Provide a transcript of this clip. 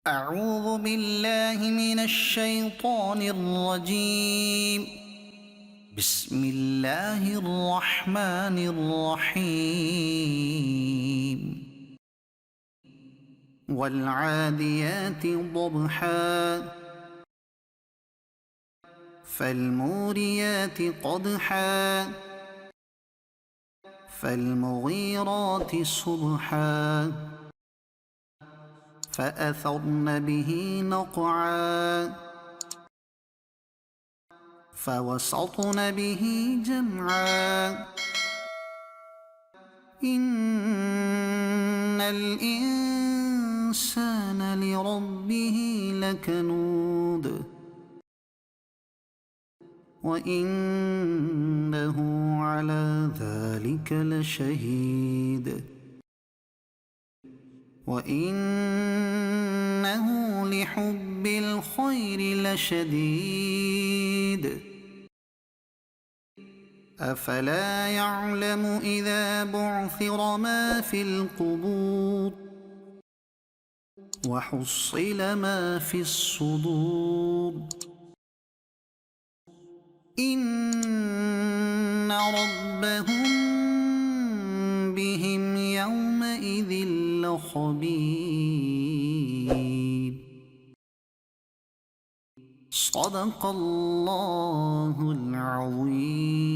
أعوذ بالله من الشيطان الرجيم. بسم الله الرحمن الرحيم. والعاديات ضبحا فالموريات قدحا فالمغيرات صبحا فأثرن به نقعا فوسطن به جمعا إن الإنسان لربه لكنود وإنه على ذلك لشهيد وإنه لحب الخير لشديد أفلا يعلم إذا بعثر ما في القبور وحصل ما في الصدور إن ربهم بهم يومئذ لخبير. صدق الله العظيم.